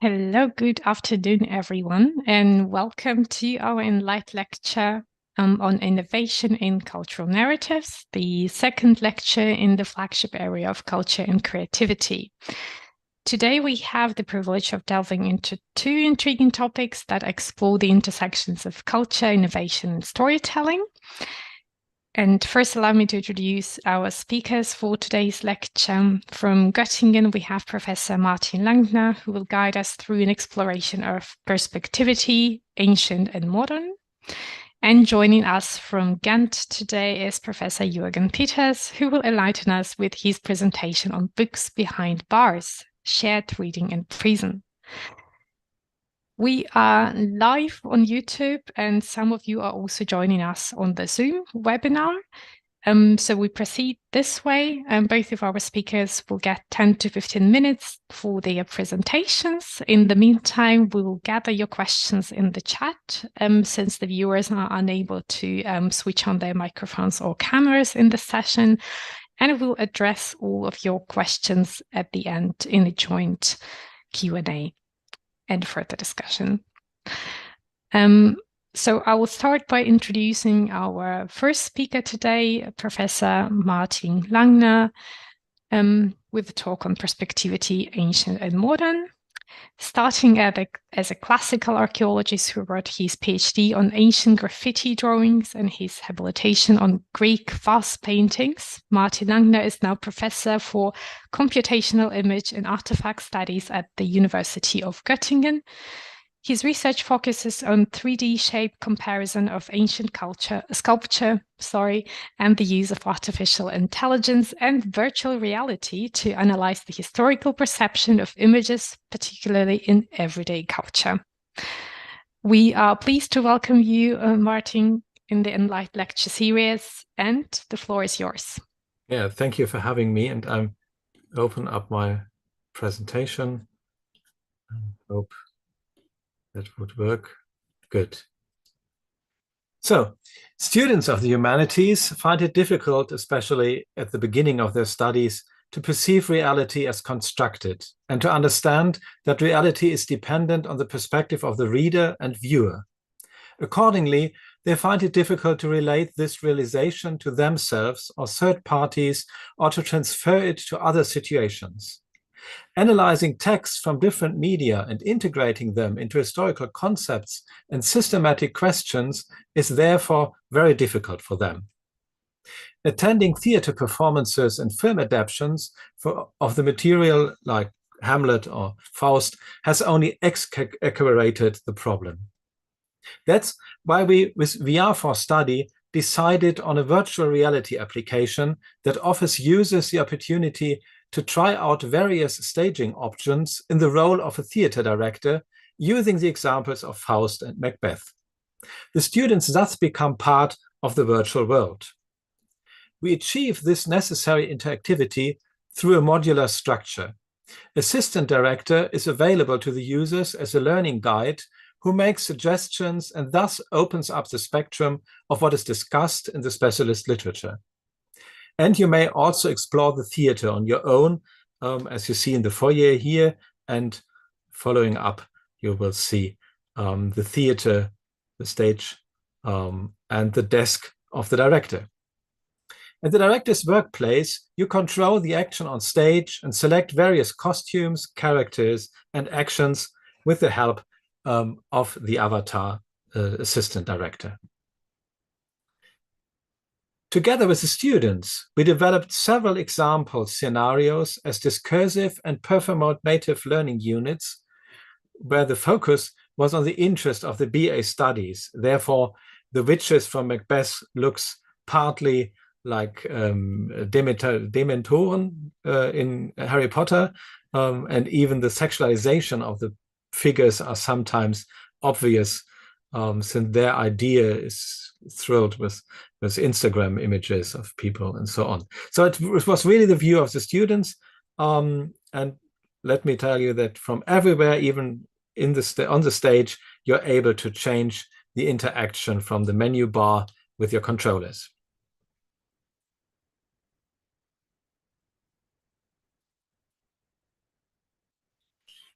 Hello, good afternoon, everyone, and welcome to our ENLIGHT lecture on innovation in cultural narratives, the second lecture in the flagship area of culture and creativity. Today, we have the privilege of delving into two intriguing topics that explore the intersections of culture, innovation, and storytelling. And first, allow me to introduce our speakers for today's lecture. From Göttingen, we have Professor Martin Langner, who will guide us through an exploration of perspectivity, ancient and modern. And joining us from Ghent today is Professor Jürgen Peters, who will enlighten us with his presentation on books behind bars, shared reading in prison. We are live on YouTube, and some of you are also joining us on the Zoom webinar. So we proceed this way, and both of our speakers will get 10 to 15 minutes for their presentations. In the meantime, we will gather your questions in the chat, since the viewers are unable to switch on their microphones or cameras in the session, and we'll address all of your questions at the end in the joint Q&A. And further discussion. So I will start by introducing our first speaker today, Professor Martin Langner, with a talk on perspectivity, ancient and modern. Starting as a classical archaeologist who wrote his PhD on ancient graffiti drawings and his habilitation on Greek vase paintings, Martin Langner is now professor for computational image and artifact studies at the University of Göttingen. His research focuses on 3D shape comparison of ancient sculpture, and the use of artificial intelligence and virtual reality to analyze the historical perception of images, particularly in everyday culture. We are pleased to welcome you, Martin, in the ENLIGHT lecture series, and the floor is yours. Yeah, thank you for having me, and I'm open up my presentation. I hope that would work. Good. So, students of the humanities find it difficult, especially at the beginning of their studies, to perceive reality as constructed and to understand that reality is dependent on the perspective of the reader and viewer. Accordingly, they find it difficult to relate this realization to themselves or third parties, or to transfer it to other situations. Analyzing texts from different media and integrating them into historical concepts and systematic questions is therefore very difficult for them. Attending theater performances and film adaptations of the material like Hamlet or Faust has only exacerbated the problem. That's why we, with VR for Study, decided on a virtual reality application that offers users the opportunity to try out various staging options in the role of a theater director, using the examples of Faust and Macbeth. The students thus become part of the virtual world. We achieve this necessary interactivity through a modular structure. Assistant director is available to the users as a learning guide who makes suggestions and thus opens up the spectrum of what is discussed in the specialist literature. And you may also explore the theater on your own, as you see in the foyer here, and following up, you will see the theater, the stage, and the desk of the director. At the director's workplace, you control the action on stage and select various costumes, characters, and actions with the help of the avatar assistant director. Together with the students, we developed several example scenarios as discursive and performative learning units, where the focus was on the interest of the BA studies. Therefore, the witches from Macbeth looks partly like Dementoren in Harry Potter, and even the sexualization of the figures are sometimes obvious, since their idea is thrilled with Instagram images of people and so on. So it was really the view of the students, and let me tell you that from everywhere, even in on the stage, you're able to change the interaction from the menu bar with your controllers.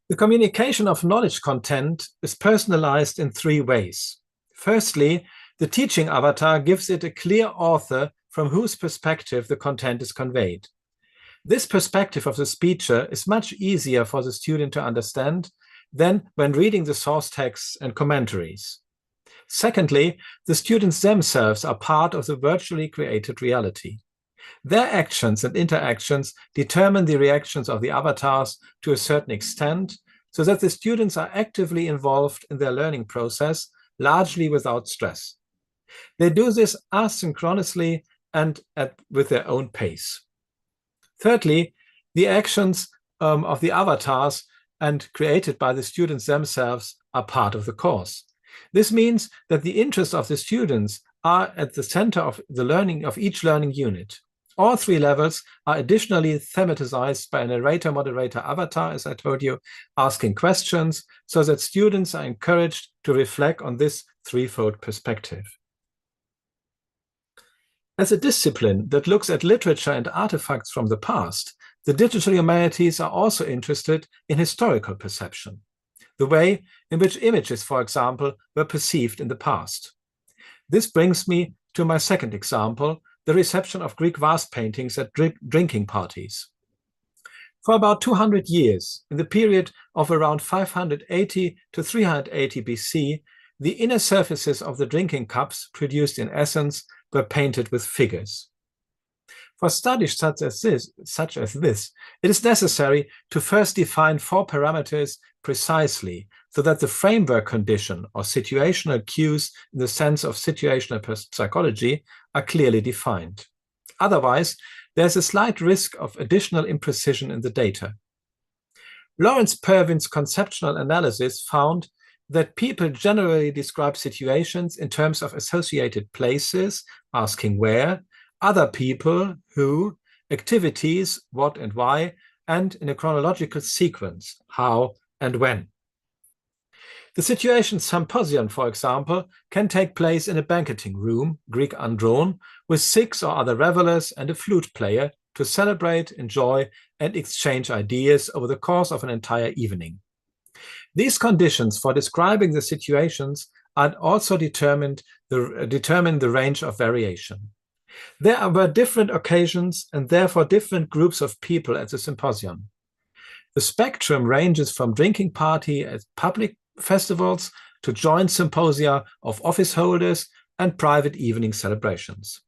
The communication of knowledge content is personalized in 3 ways. Firstly, the teaching avatar gives it a clear author from whose perspective the content is conveyed. This perspective of the speaker is much easier for the student to understand than when reading the source texts and commentaries. Secondly, the students themselves are part of the virtually created reality. Their actions and interactions determine the reactions of the avatars to a certain extent, so that the students are actively involved in their learning process, largely without stress. They do this asynchronously and with their own pace. Thirdly, the actions of the avatars and created by the students themselves are part of the course. This means that the interests of the students are at the center of the learning of each learning unit. All 3 levels are additionally thematized by a narrator-moderator avatar, as I told you, asking questions, so that students are encouraged to reflect on this 3-fold perspective. As a discipline that looks at literature and artifacts from the past, the digital humanities are also interested in historical perception, the way in which images, for example, were perceived in the past. This brings me to my second example, the reception of Greek vase paintings at drinking parties. For about 200 years, in the period of around 580 to 380 BC, the inner surfaces of the drinking cups produced in essence were painted with figures. For studies such as this, it is necessary to first define 4 parameters precisely, so that the framework condition or situational cues in the sense of situational psychology are clearly defined. Otherwise, there's a slight risk of additional imprecision in the data. Lawrence Pervin's conceptual analysis found that people generally describe situations in terms of associated places, asking where, other people, who, activities, what and why, and in a chronological sequence, how and when. The situation symposium, for example, can take place in a banqueting room, Greek andron, with 6 or other revelers and a flute player to celebrate, enjoy, and exchange ideas over the course of an entire evening. These conditions for describing the situations are also determine the range of variation. There were different occasions and therefore different groups of people at the symposium. The spectrum ranges from drinking party at public festivals to joint symposia of office holders and private evening celebrations.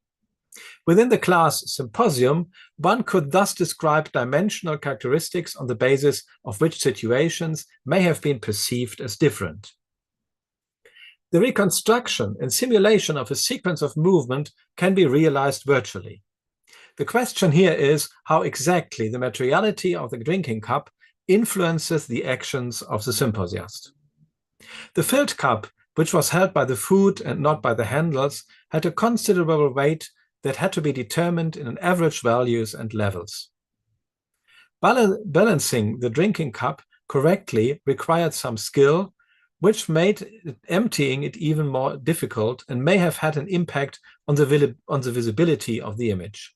Within the class symposium, one could thus describe dimensional characteristics on the basis of which situations may have been perceived as different. The reconstruction and simulation of a sequence of movement can be realized virtually. The question here is how exactly the materiality of the drinking cup influences the actions of the symposiast. The filled cup, which was held by the foot and not by the handles, had a considerable weight that had to be determined in an average values and levels. Balancing the drinking cup correctly required some skill, which made emptying it even more difficult and may have had an impact on the visibility of the image.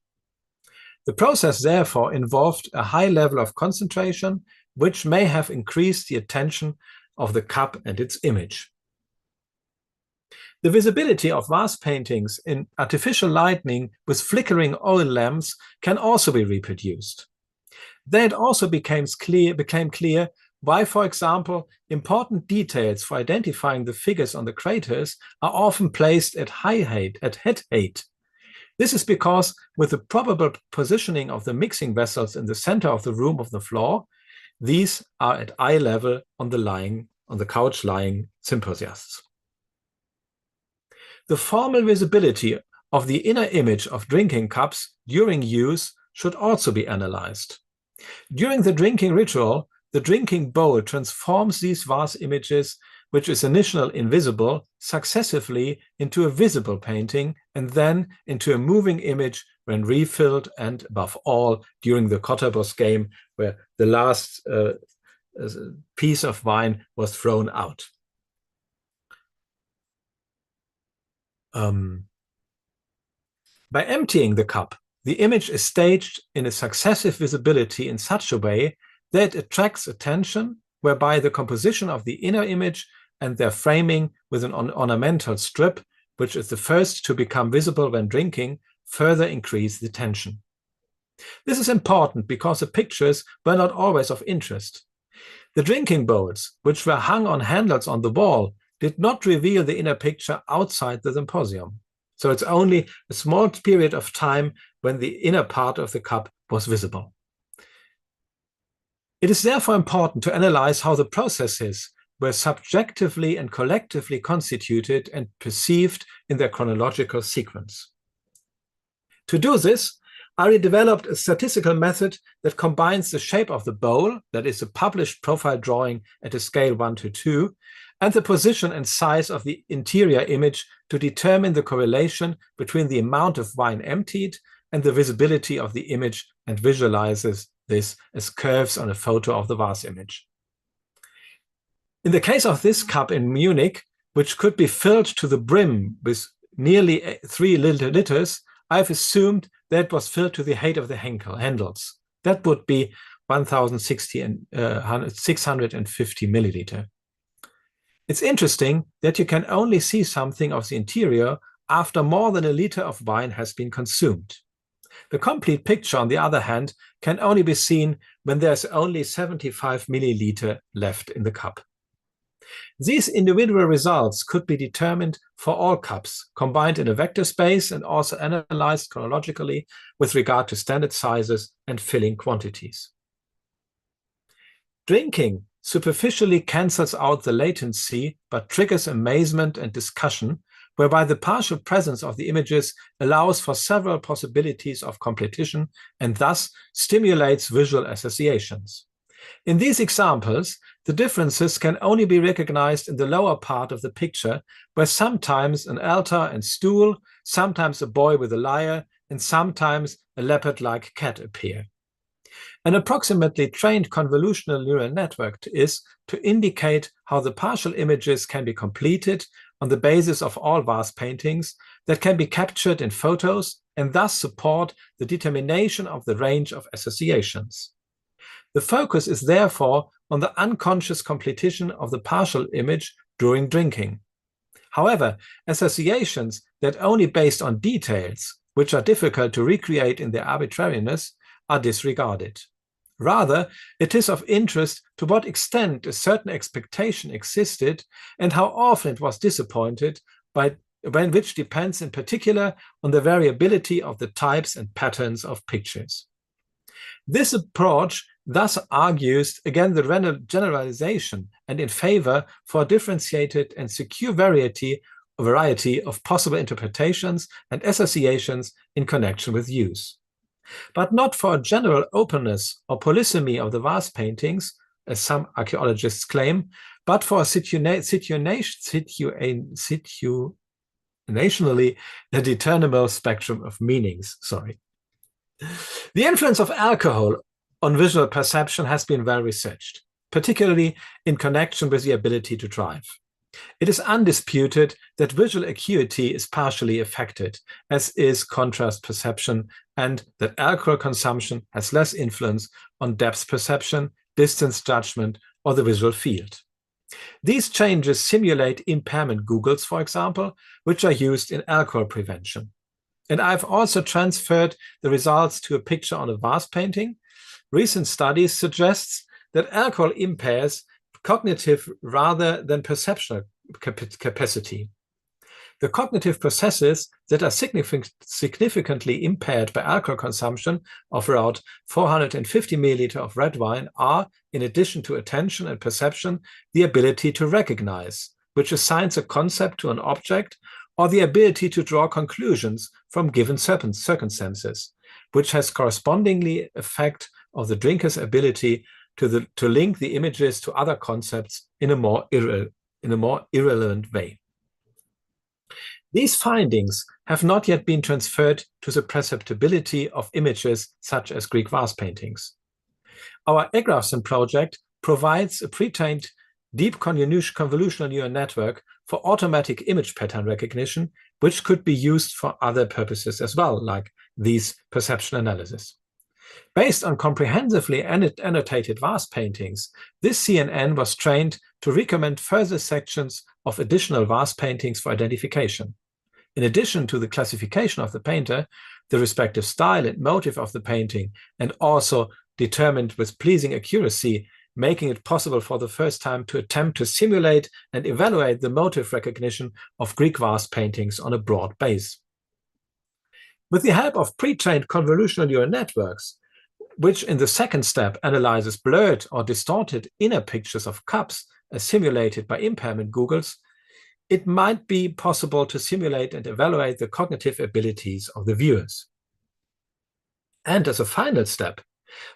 The process therefore involved a high level of concentration, which may have increased the attention of the cup and its image. The visibility of vase paintings in artificial lighting with flickering oil lamps can also be reproduced. Then it also became clear why, for example, important details for identifying the figures on the craters are often placed at head height. This is because with the probable positioning of the mixing vessels in the center of the room of the floor, these are at eye level on the couch lying symposiasts. The formal visibility of the inner image of drinking cups during use should also be analyzed. During the drinking ritual, the drinking bowl transforms these vase images, which is initially invisible, successively into a visible painting and then into a moving image when refilled, and above all during the Kotterbos game, where the last piece of wine was thrown out. By emptying the cup, the image is staged in a successive visibility in such a way that it attracts attention, whereby the composition of the inner image and their framing with an ornamental strip, which is the first to become visible when drinking, further increase the tension. This is important because the pictures were not always of interest. The drinking bowls, which were hung on handles on the wall, did not reveal the inner picture outside the symposium. So it's only a small period of time when the inner part of the cup was visible. It is therefore important to analyze how the processes were subjectively and collectively constituted and perceived in their chronological sequence. To do this, I developed a statistical method that combines the shape of the bowl, that is a published profile drawing at a scale 1:2, and the position and size of the interior image to determine the correlation between the amount of wine emptied and the visibility of the image, and visualizes this as curves on a photo of the vase image. In the case of this cup in Munich, which could be filled to the brim with nearly 3 liters, I've assumed that was filled to the height of the handles. That would be 1,060 and 650 milliliter. It's interesting that you can only see something of the interior after more than a liter of wine has been consumed. The complete picture, on the other hand, can only be seen when there's only 75 milliliter left in the cup. These individual results could be determined for all cups, combined in a vector space and also analyzed chronologically with regard to standard sizes and filling quantities. Drinking superficially cancels out the latency but triggers amazement and discussion, whereby the partial presence of the images allows for several possibilities of completion and thus stimulates visual associations. In these examples, the differences can only be recognized in the lower part of the picture, where sometimes an altar and stool, sometimes a boy with a lyre, and sometimes a leopard-like cat appear. An approximately trained convolutional neural network is to indicate how the partial images can be completed on the basis of all vase paintings that can be captured in photos and thus support the determination of the range of associations. The focus is therefore on the unconscious completion of the partial image during drinking. However, associations that only based on details, which are difficult to recreate in their arbitrariness, are disregarded. Rather, it is of interest to what extent a certain expectation existed and how often it was disappointed, which depends in particular on the variability of the types and patterns of pictures. This approach thus argues against the generalization and in favor for a differentiated and secure variety of possible interpretations and associations in connection with use. But not for a general openness or polysemy of the vase paintings, as some archaeologists claim, but for a situationally determinable spectrum of meanings. The influence of alcohol on visual perception has been well researched, particularly in connection with the ability to drive. It is undisputed that visual acuity is partially affected, as is contrast perception, and that alcohol consumption has less influence on depth perception, distance judgment, or the visual field. These changes simulate impairment goggles, for example, which are used in alcohol prevention. And I've also transferred the results to a picture on a vase painting. Recent studies suggest that alcohol impairs cognitive rather than perceptual capacity. The cognitive processes that are significantly impaired by alcohol consumption of around 450 milliliter of red wine are, in addition to attention and perception, the ability to recognize, which assigns a concept to an object, or the ability to draw conclusions from given circumstances, which has correspondingly effect of the drinker's ability to link the images to other concepts in a more irrelevant way. These findings have not yet been transferred to the perceptibility of images such as Greek vase paintings. Our Egrafson project provides a pre-trained deep convolutional neural network for automatic image pattern recognition, which could be used for other purposes as well, like these perception analysis. Based on comprehensively annotated vase paintings, this CNN was trained to recommend further sections of additional vase paintings for identification. In addition to the classification of the painter, the respective style and motive of the painting, and also determined with pleasing accuracy, making it possible for the first time to attempt to simulate and evaluate the motive recognition of Greek vase paintings on a broad base. With the help of pre-trained convolutional neural networks, which in the second step analyzes blurred or distorted inner pictures of cups as simulated by impairment googles, it might be possible to simulate and evaluate the cognitive abilities of the viewers. And as a final step,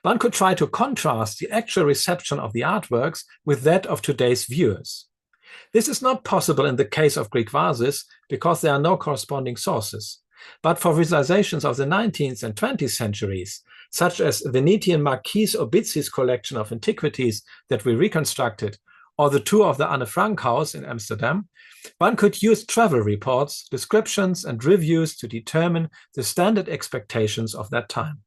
one could try to contrast the actual reception of the artworks with that of today's viewers. This is not possible in the case of Greek vases because there are no corresponding sources. But for visualizations of the 19th and 20th centuries, such as Venetian Marquis Obizzi's collection of antiquities that we reconstructed, or the tour of the Anne Frank house in Amsterdam, one could use travel reports, descriptions, and reviews to determine the standard expectations of that time.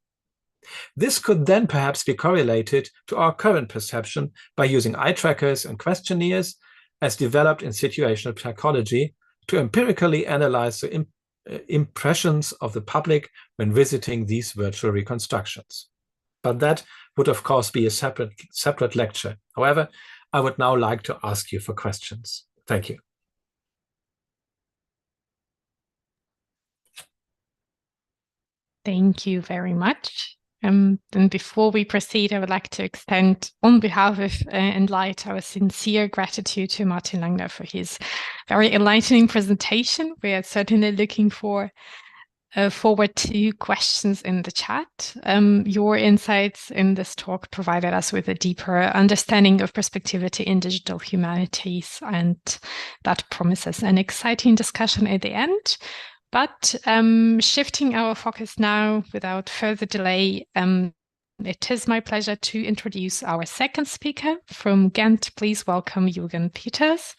This could then perhaps be correlated to our current perception by using eye trackers and questionnaires as developed in situational psychology to empirically analyze the impressions of the public when visiting these virtual reconstructions. But that would, of course, be a separate lecture. However, I would now like to ask you for questions. Thank you. Thank you very much. And before we proceed, I would like to extend, on behalf of ENLIGHT, our sincere gratitude to Martin Langner for his very enlightening presentation. We are certainly looking forward to questions in the chat. Your insights in this talk provided us with a deeper understanding of perspectivity in digital humanities, and that promises an exciting discussion at the end. But shifting our focus now without further delay, it is my pleasure to introduce our second speaker from Ghent. Please welcome Jürgen Peters.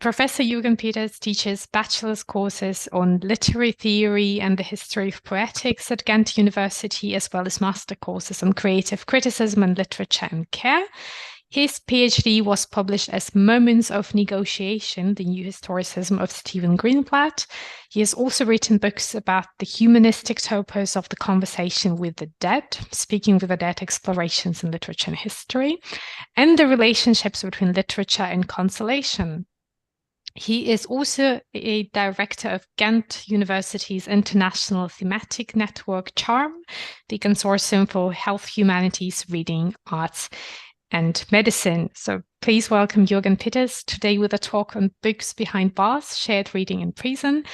Professor Jürgen Peters teaches bachelor's courses on literary theory and the history of poetics at Ghent University, as well as master courses on creative criticism and literature and care. His PhD was published as Moments of Negotiation, the New Historicism of Stephen Greenblatt. He has also written books about the humanistic topos of the conversation with the dead, Speaking with the Dead, Explorations in Literature and History, and the relationships between literature and consolation. He is also a director of Ghent University's International Thematic Network, CHARM, the Consortium for Health, Humanities, Reading, Arts, and Medicine. So please welcome Jürgen Peters today with a talk on books behind bars, shared reading in prison.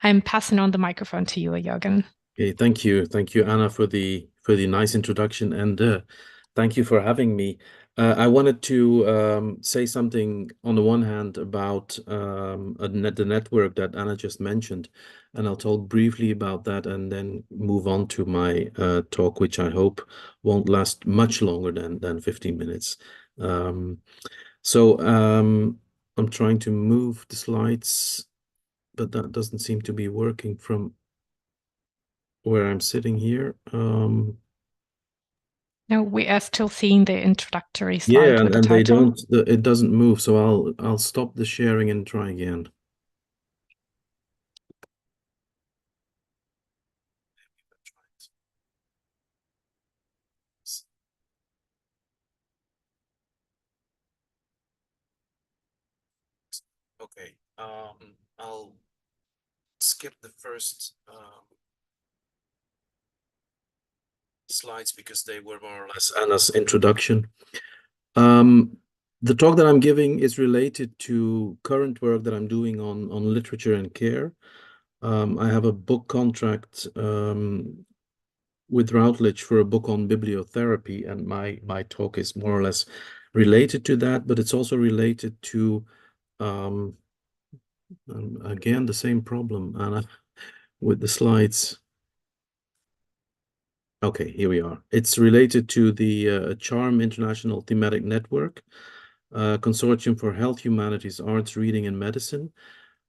I'm passing on the microphone to you, Jürgen. Okay, thank you, Anna, for the nice introduction, and thank you for having me. I wanted to say something on the one hand about the network that Anna just mentioned, and I'll talk briefly about that and then move on to my talk, which I hope won't last much longer than 15 minutes. I'm trying to move the slides, but that doesn't seem to be working from where I'm sitting here. No, we are still seeing the introductory slide. Yeah, with and the they title. don't. It doesn't move. So I'll stop the sharing and try again. Okay. I'll skip the first slides because they were more or less Anna's introduction. The talk that I'm giving is related to current work that I'm doing on literature and care. I have a book contract with Routledge for a book on bibliotherapy, and my talk is more or less related to that, but it's also related to again the same problem, Anna, with the slides. Okay, here we are. It's related to the CHARM International Thematic Network, Consortium for Health, Humanities, Arts, Reading, and Medicine,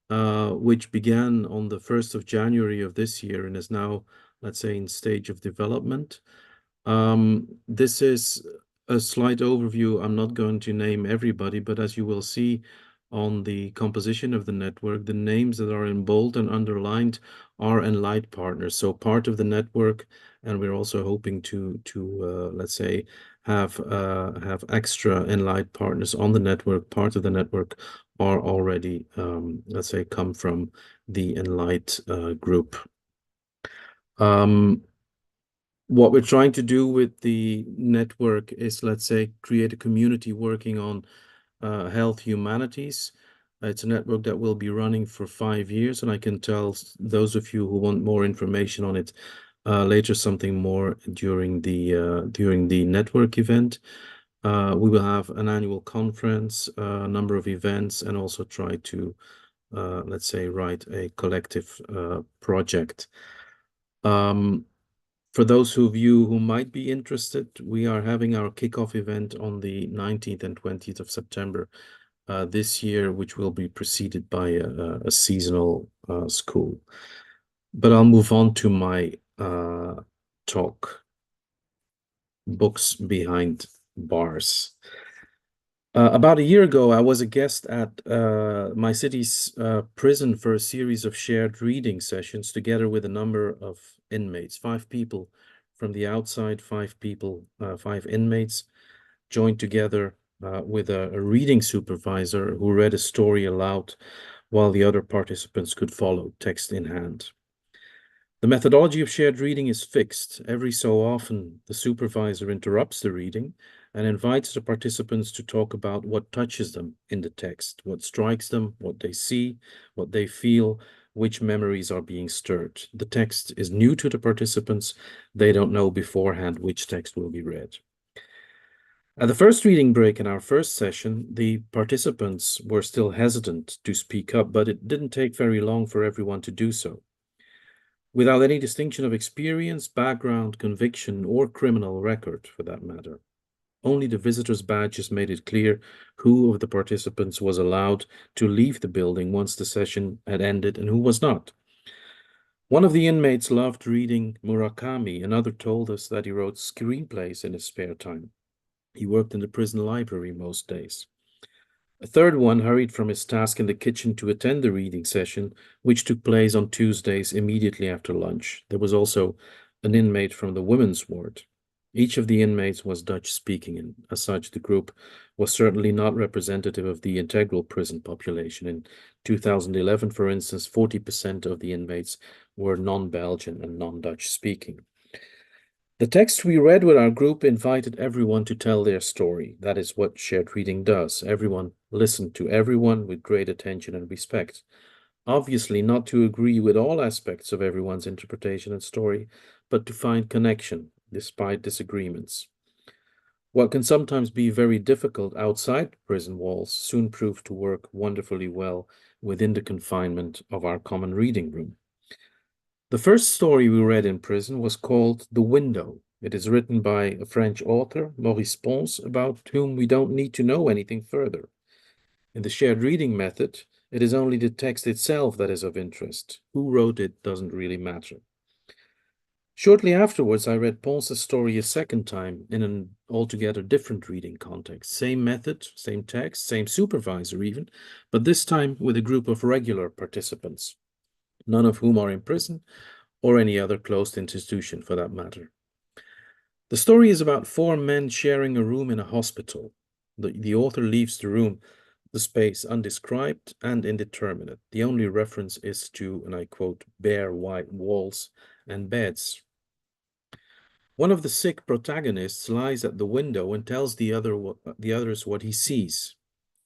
which began on the 1st of January of this year and is now let's say, in stage of development. This is a slight overview. I'm not going to name everybody, but as you will see on the composition of the network, the names that are in bold and underlined are ENLIGHT partners, so part of the network, and we're also hoping to let's say have extra ENLIGHT partners on the network. Part of the network are already let's say come from the ENLIGHT group. What we're trying to do with the network is, let's say, create a community working on health humanities. It's a network that will be running for 5 years, and I can tell those of you who want more information on it later something more during the network event. We will have an annual conference, a number of events, and also try to, let's say, write a collective project. For those of you who might be interested, we are having our kickoff event on the 19th and 20th of September this year, which will be preceded by a seasonal school. But I'll move on to my talk, Books Behind Bars. About a year ago, I was a guest at my city's prison for a series of shared reading sessions together with a number of inmates, 5 people from the outside, 5 inmates joined together with a reading supervisor who read a story aloud while the other participants could follow, text in hand. The methodology of shared reading is fixed. Every so often, the supervisor interrupts the reading and invites the participants to talk about what touches them in the text, what strikes them, what they see, what they feel, which memories are being stirred. The text is new to the participants. They don't know beforehand which text will be read. At the first reading break in our first session, the participants were still hesitant to speak up, but it didn't take very long for everyone to do so. Without any distinction of experience, background, conviction, or criminal record, for that matter. Only the visitor's badges made it clear who of the participants was allowed to leave the building once the session had ended and who was not. One of the inmates loved reading Murakami. Another told us that he wrote screenplays in his spare time. He worked in the prison library most days. A third one hurried from his task in the kitchen to attend the reading session, which took place on Tuesdays immediately after lunch. There was also an inmate from the women's ward. Each of the inmates was Dutch-speaking, and as such, the group was certainly not representative of the integral prison population. In 2011, for instance, 40% of the inmates were non-Belgian and non-Dutch-speaking. The text we read with our group invited everyone to tell their story. That is what shared reading does. Everyone listened to everyone with great attention and respect. Obviously, not to agree with all aspects of everyone's interpretation and story, but to find connection despite disagreements. What can sometimes be very difficult outside prison walls soon proved to work wonderfully well within the confinement of our common reading room. The first story we read in prison was called The Window. It is written by a French author, Maurice Pons, about whom we don't need to know anything further. In the shared reading method, it is only the text itself that is of interest. Who wrote it doesn't really matter. Shortly afterwards, I read Pons' story a second time in an altogether different reading context. Same method, same text, same supervisor even, but this time with a group of regular participants, none of whom are in prison or any other closed institution for that matter. The story is about 4 men sharing a room in a hospital. The author leaves the space undescribed and indeterminate. The only reference is to, and I quote, bare white walls and beds. One of the sick protagonists lies at the window and tells the others what he sees,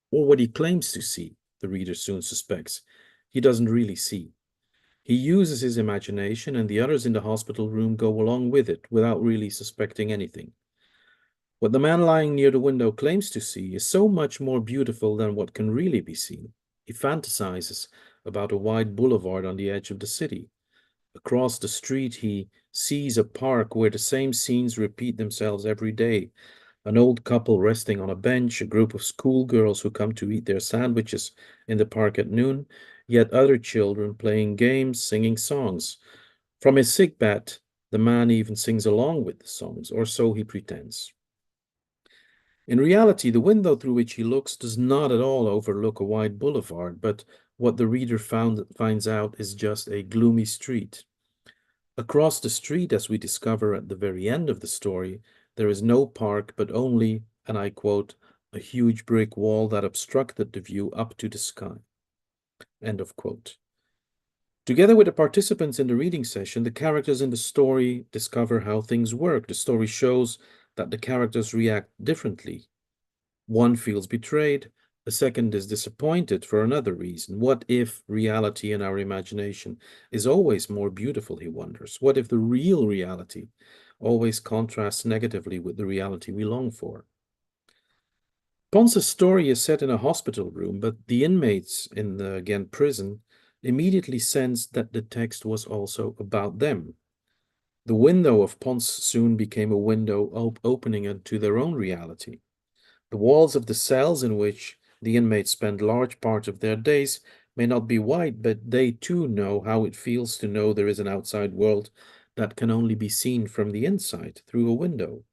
or what he claims to see, the reader soon suspects. He doesn't really see. He uses his imagination, and the others in the hospital room go along with it without really suspecting anything. What the man lying near the window claims to see is so much more beautiful than what can really be seen. He fantasizes about a wide boulevard on the edge of the city. Across the street, he sees a park where the same scenes repeat themselves every day. An old couple resting on a bench, a group of schoolgirls who come to eat their sandwiches in the park at noon, yet other children playing games, singing songs. From his sickbed, the man even sings along with the songs, or so he pretends. In reality, the window through which he looks does not at all overlook a wide boulevard, but what the reader finds out is just a gloomy street. Across the street, as we discover at the very end of the story, there is no park, but only, and I quote, a huge brick wall that obstructed the view up to the sky. End of quote. Together with the participants in the reading session, the characters in the story discover how things work. The story shows that the characters react differently. One feels betrayed, a second is disappointed for another reason. What if reality in our imagination is always more beautiful, he wonders? What if the real reality always contrasts negatively with the reality we long for? Ponce's story is set in a hospital room, but the inmates in the Ghent prison immediately sensed that the text was also about them. The window of Ponce soon became a window opening into their own reality. The walls of the cells in which the inmates spend large parts of their days may not be white, but they too know how it feels to know there is an outside world that can only be seen from the inside, through a window.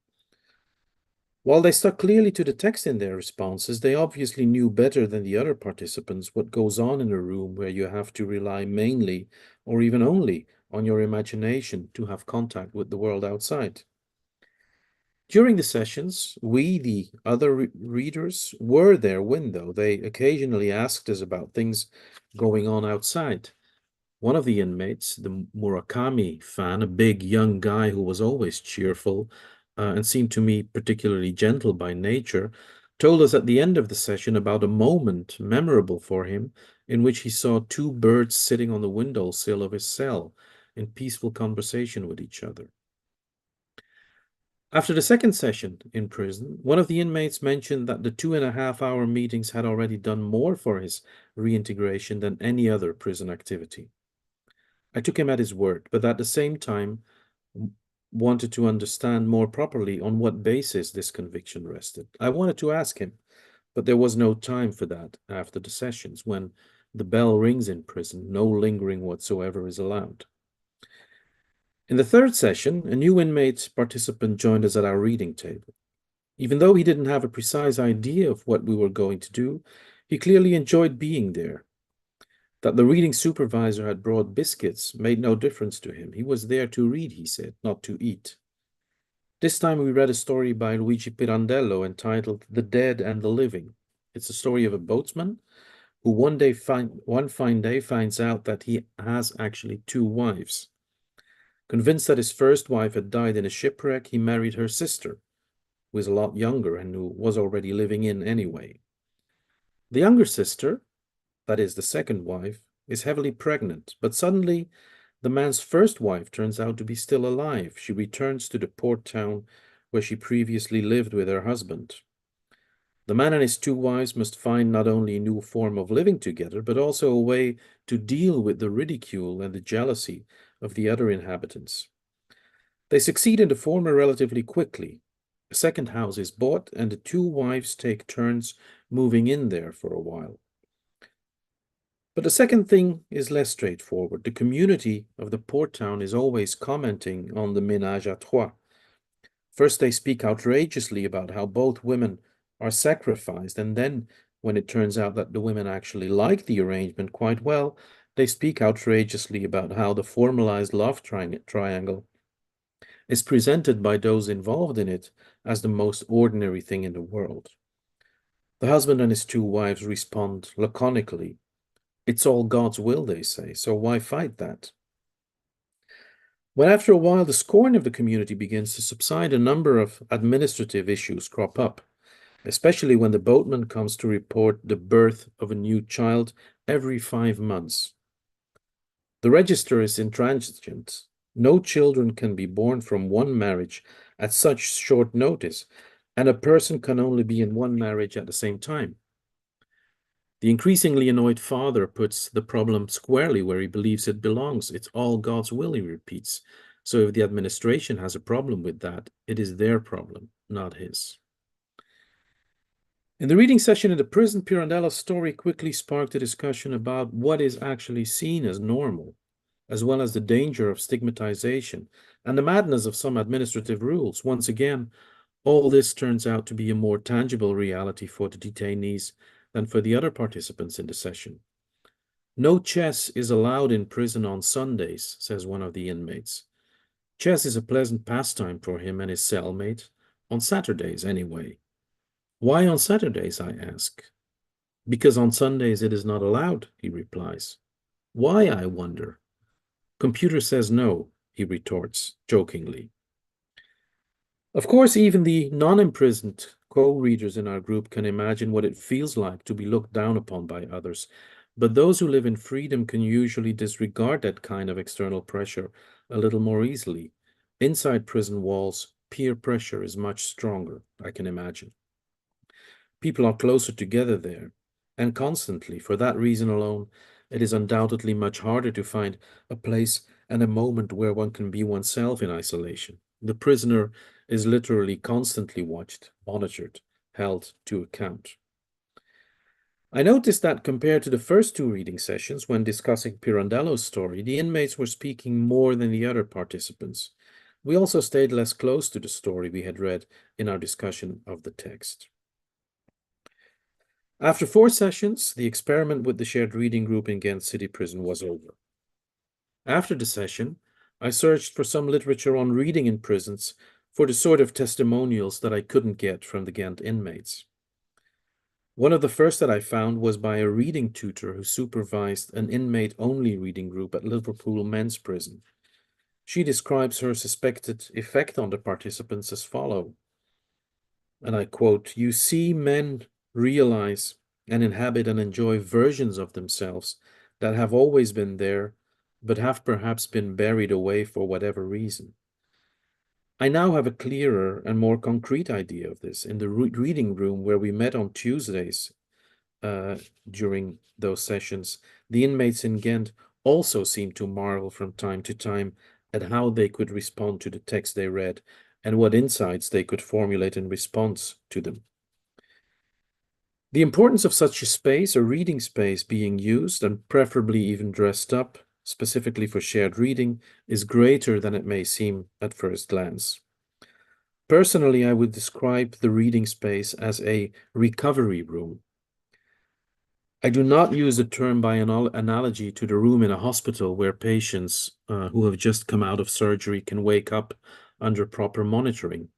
While they stuck clearly to the text in their responses, they obviously knew better than the other participants what goes on in a room where you have to rely mainly, or even only, on your imagination to have contact with the world outside. During the sessions, we, the other readers, were their window. They occasionally asked us about things going on outside. One of the inmates, the Murakami fan, a big young guy who was always cheerful and seemed to me particularly gentle by nature, told us at the end of the session about a moment memorable for him in which he saw two birds sitting on the windowsill of his cell in peaceful conversation with each other. After the second session in prison, one of the inmates mentioned that the 2.5-hour meetings had already done more for his reintegration than any other prison activity. I took him at his word, but at the same time wanted to understand more properly on what basis this conviction rested. I wanted to ask him, but there was no time for that after the sessions. When the bell rings in prison, no lingering whatsoever is allowed. In the third session, a new inmate participant joined us at our reading table. Even though he didn't have a precise idea of what we were going to do, he clearly enjoyed being there. That the reading supervisor had brought biscuits made no difference to him. He was there to read, he said, not to eat. This time we read a story by Luigi Pirandello entitled The Dead and the Living. It's a story of a boatsman who one fine day finds out that he has actually two wives. Convinced that his first wife had died in a shipwreck, he married her sister, who is a lot younger and who was already living in anyway. The younger sister, that is the second wife, is heavily pregnant, but suddenly the man's first wife turns out to be still alive. She returns to the port town where she previously lived with her husband. The man and his two wives must find not only a new form of living together, but also a way to deal with the ridicule and the jealousy of the other inhabitants. They succeed in the former relatively quickly. A second house is bought, and the two wives take turns moving in there for a while. But the second thing is less straightforward. The community of the port town is always commenting on the ménage à trois. First, they speak outrageously about how both women are sacrificed, and then, when it turns out that the women actually like the arrangement quite well, they speak outrageously about how the formalized love triangle is presented by those involved in it as the most ordinary thing in the world. The husband and his two wives respond laconically. It's all God's will, they say, so why fight that? When after a while the scorn of the community begins to subside, a number of administrative issues crop up, especially when the boatman comes to report the birth of a new child every 5 months. The register is intransigent. No children can be born from one marriage at such short notice, and a person can only be in one marriage at the same time. The increasingly annoyed father puts the problem squarely where he believes it belongs. It's all God's will, he repeats. So if the administration has a problem with that, it is their problem, not his. In the reading session in the prison, Pirandello's story quickly sparked a discussion about what is actually seen as normal. as well as the danger of stigmatization and the madness of some administrative rules. Once again, all this turns out to be a more tangible reality for the detainees than for the other participants in the session. No chess is allowed in prison on Sundays, says one of the inmates. Chess is a pleasant pastime for him and his cellmate, on Saturdays anyway. Why on Saturdays, I ask. Because on Sundays it is not allowed, he replies. Why, I wonder? Computer says no, he retorts, jokingly. Of course, even the non-imprisoned co-readers in our group can imagine what it feels like to be looked down upon by others, but those who live in freedom can usually disregard that kind of external pressure a little more easily. Inside prison walls, peer pressure is much stronger, I can imagine. People are closer together there, and constantly. For that reason alone, it is undoubtedly much harder to find a place and a moment where one can be oneself in isolation. The prisoner is literally constantly watched, monitored, held to account. I noticed that compared to the first two reading sessions, when discussing Pirandello's story, the inmates were speaking more than the other participants. We also stayed less close to the story we had read in our discussion of the text. After 4 sessions, the experiment with the shared reading group in Ghent City Prison was over. After the session, I searched for some literature on reading in prisons for the sort of testimonials that I couldn't get from the Ghent inmates. One of the first that I found was by a reading tutor who supervised an inmate-only reading group at Liverpool Men's Prison. She describes her suspected effect on the participants as follows, and I quote, "You see men realize and inhabit and enjoy versions of themselves that have always been there, but have perhaps been buried away for whatever reason. I now have a clearer and more concrete idea of this. In the reading room where we met on Tuesdays during those sessions, the inmates in Ghent also seemed to marvel from time to time at how they could respond to the text they read and what insights they could formulate in response to them. The importance of such a space, a reading space, being used and preferably even dressed up specifically for shared reading is greater than it may seem at first glance. Personally, I would describe the reading space as a recovery room. I do not use the term by analogy to the room in a hospital where patients who have just come out of surgery can wake up under proper monitoring.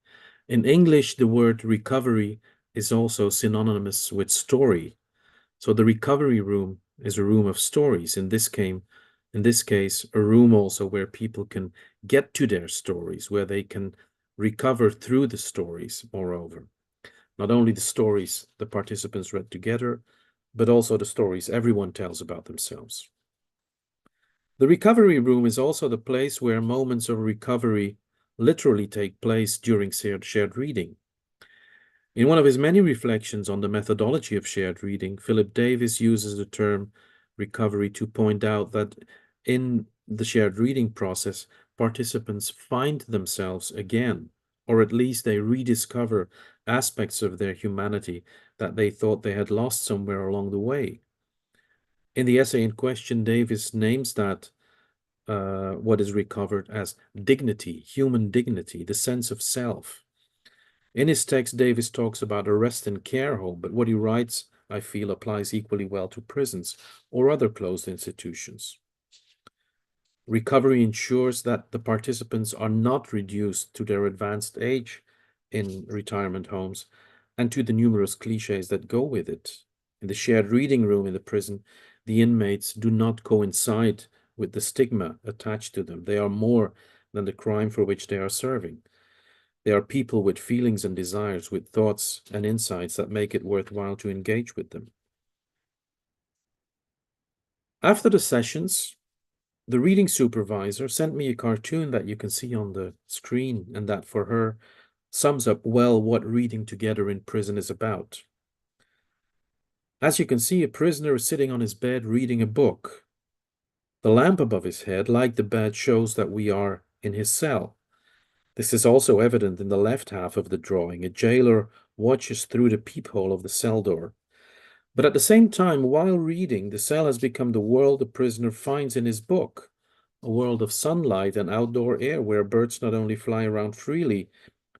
In English, the word recovery is also synonymous with story. So the recovery room is a room of stories. In this case, a room also where people can get to their stories, where they can recover through the stories, moreover. Not only the stories the participants read together, but also the stories everyone tells about themselves. The recovery room is also the place where moments of recovery literally take place during shared reading. In one of his many reflections on the methodology of shared reading, Philip Davis uses the term recovery to point out that in the shared reading process, participants find themselves again, or at least they rediscover aspects of their humanity that they thought they had lost somewhere along the way. In the essay in question, Davis names that what is recovered as dignity, human dignity, the sense of self. In his text, Davis talks about a rest and care home, but what he writes, I feel, applies equally well to prisons or other closed institutions. Recovery ensures that the participants are not reduced to their advanced age in retirement homes and to the numerous cliches that go with it. In the shared reading room in the prison, the inmates do not coincide with the stigma attached to them. They are more than the crime for which they are serving. They are people with feelings and desires, with thoughts and insights that make it worthwhile to engage with them. After the sessions, the reading supervisor sent me a cartoon that you can see on the screen, and that for her sums up well what reading together in prison is about. As you can see, a prisoner is sitting on his bed reading a book. The lamp above his head, like the bed, shows that we are in his cell. This is also evident in the left half of the drawing. A jailer watches through the peephole of the cell door. But at the same time, while reading, the cell has become the world the prisoner finds in his book, a world of sunlight and outdoor air where birds not only fly around freely,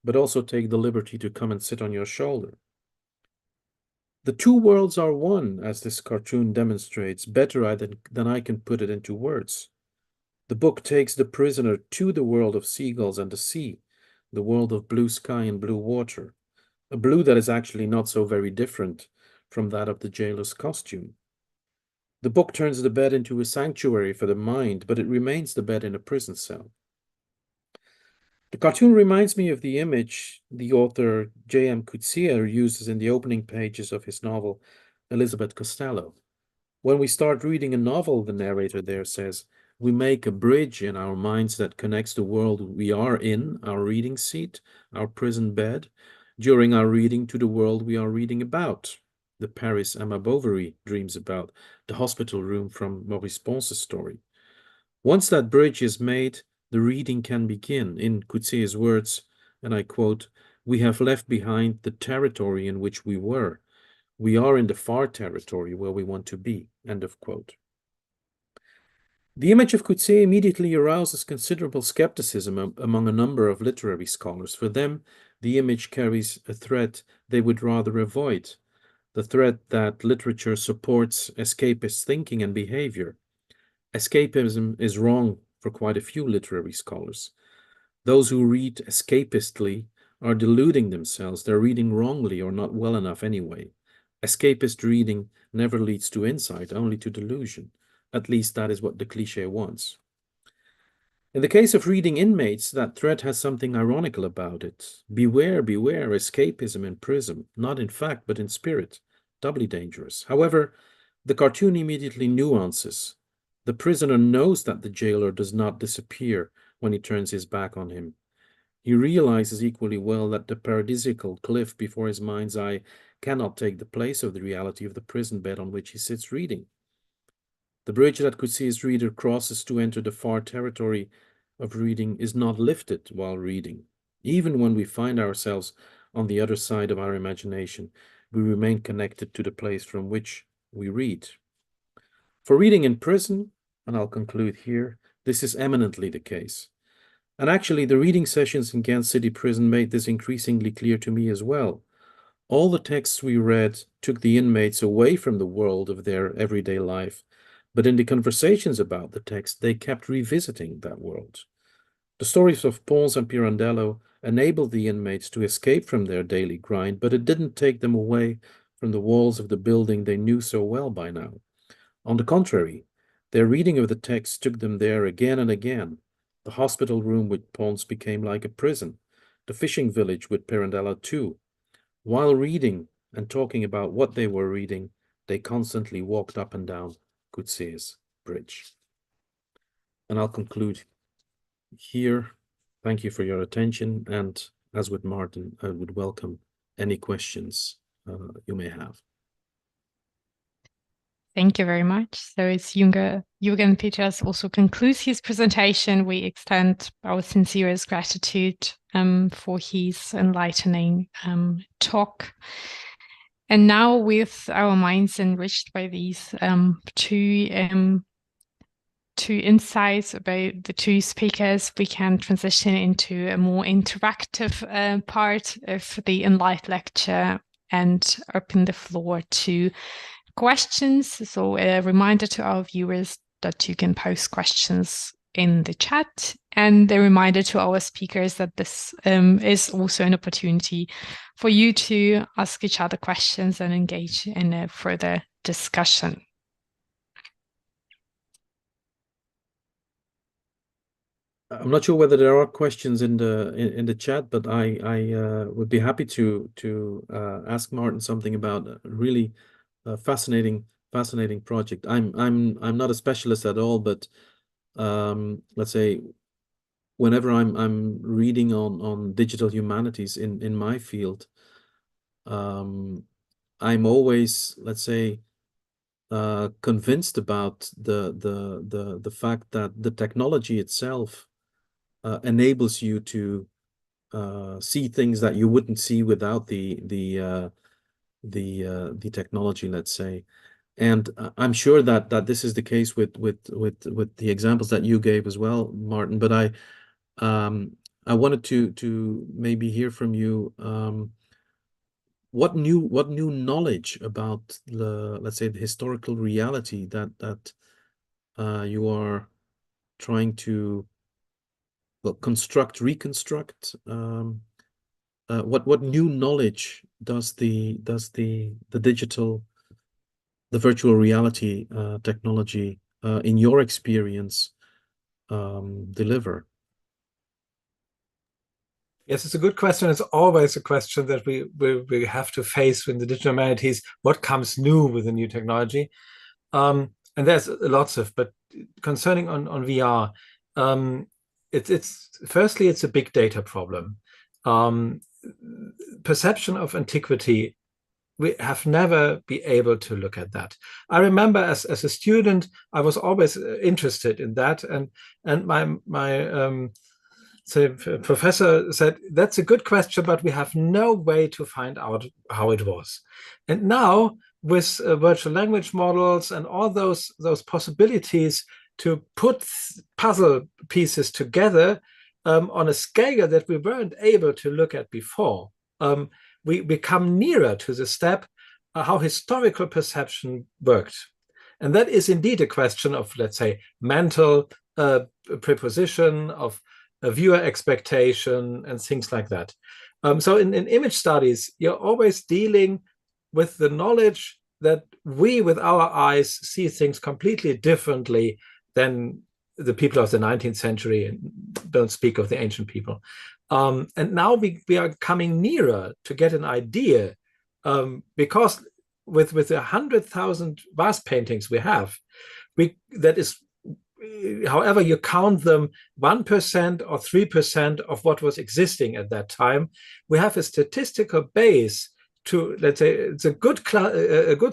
but also take the liberty to come and sit on your shoulder. The two worlds are one, as this cartoon demonstrates, better than I can put it into words. The book takes the prisoner to the world of seagulls and the sea, the world of blue sky and blue water, a blue that is actually not so very different from that of the jailer's costume. The book turns the bed into a sanctuary for the mind, but it remains the bed in a prison cell. The cartoon reminds me of the image the author J.M. Coetzee uses in the opening pages of his novel Elizabeth Costello. When we start reading a novel, the narrator there says, we make a bridge in our minds that connects the world we are in, our reading seat, our prison bed, during our reading to the world we are reading about, the Paris Emma Bovary dreams about, the hospital room from Maurice Ponce's story. Once that bridge is made, the reading can begin. In Coetzee's words, and I quote, we have left behind the territory in which we were. We are in the far territory where we want to be, end of quote. The image of Coetzee immediately arouses considerable skepticism among a number of literary scholars. For them, the image carries a threat they would rather avoid, the threat that literature supports escapist thinking and behavior. Escapism is wrong for quite a few literary scholars. Those who read escapistly are deluding themselves. They're reading wrongly or not well enough anyway. Escapist reading never leads to insight, only to delusion. At least that is what the cliché wants. In the case of reading inmates, that threat has something ironical about it. Beware, beware, escapism in prison, not in fact, but in spirit, doubly dangerous. However, the cartoon immediately nuances. The prisoner knows that the jailer does not disappear when he turns his back on him. He realizes equally well that the paradisiacal cliff before his mind's eye cannot take the place of the reality of the prison bed on which he sits reading. The bridge that Coetzee's reader crosses to enter the far territory of reading is not lifted while reading. Even when we find ourselves on the other side of our imagination, we remain connected to the place from which we read. For reading in prison, and I'll conclude here, this is eminently the case. And actually, the reading sessions in Ghent City Prison made this increasingly clear to me as well. All the texts we read took the inmates away from the world of their everyday life, but in the conversations about the text, they kept revisiting that world. The stories of Pons and Pirandello enabled the inmates to escape from their daily grind, but it didn't take them away from the walls of the building they knew so well by now. On the contrary, their reading of the text took them there again and again. The hospital room with Pons became like a prison, the fishing village with Pirandello too. While reading and talking about what they were reading, they constantly walked up and down Coetzee's bridge. And I'll conclude here. Thank you for your attention. And as with Martin, I would welcome any questions you may have. Thank you very much. So as Jürgen Peters also concludes his presentation, we extend our sincerest gratitude for his enlightening talk. And now, with our minds enriched by these two insights about the two speakers, we can transition into a more interactive part of the ENLIGHT lecture and open the floor to questions. So a reminder to our viewers that you can post questions in the chat, and a reminder to our speakers that this is also an opportunity for you to ask each other questions and engage in a further discussion. I'm not sure whether there are questions in the chat, but I would be happy to ask Martin something about a really fascinating project. I'm not a specialist at all, but let's say whenever I'm reading on digital humanities in my field, I'm always, let's say, convinced about the fact that the technology itself enables you to see things that you wouldn't see without the technology, let's say. And I'm sure that this is the case with the examples that you gave as well, Martin. But I wanted to maybe hear from you, what new knowledge about let's say the historical reality that you are trying to, well, reconstruct. What new knowledge does the digital, the virtual reality technology, in your experience, deliver? Yes, it's a good question. It's always a question that we have to face in the digital humanities. What comes new with the new technology? And there's lots of, but concerning on VR, it's firstly, it's a big data problem. Perception of antiquity, we have never been able to look at that. I remember as a student, I was always interested in that, and my so professor said, that's a good question, but we have no way to find out how it was. And now with virtual language models and all those possibilities to put puzzle pieces together on a scale that we weren't able to look at before, we become nearer to the step how historical perception worked. And that is indeed a question of, let's say, mental preposition, of a viewer expectation, and things like that. So in image studies, you're always dealing with the knowledge that we, with our eyes, see things completely differently than the people of the 19th century, and don't speak of the ancient people. And now we are coming nearer to get an idea, because with 100,000 vase paintings we have, that is, however you count them, 1% or 3% of what was existing at that time, we have a statistical base to, let's say, it's a good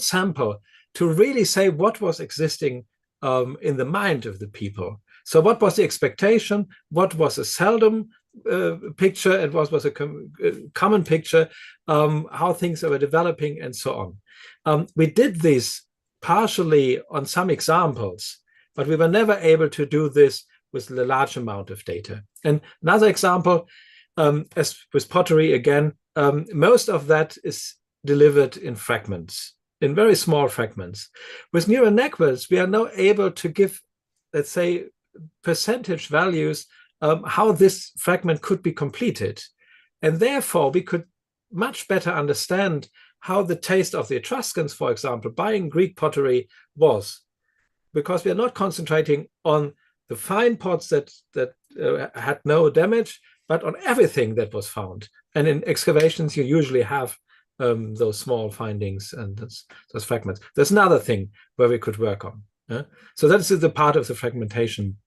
sample to really say what was existing in the mind of the people. So what was the expectation? What was a seldom picture, and what was a common picture? How things were developing, and so on. We did this partially on some examples, but we were never able to do this with a large amount of data. And another example, as with pottery again, most of that is delivered in fragments, in very small fragments. With neural networks, we are now able to give, let's say, percentage values, how this fragment could be completed. And therefore, we could much better understand how the taste of the Etruscans, for example, buying Greek pottery was, because we are not concentrating on the fine pots that had no damage, but on everything that was found. And in excavations, you usually have those small findings and those fragments. There's another thing where we could work on. So that's the part of the fragmentation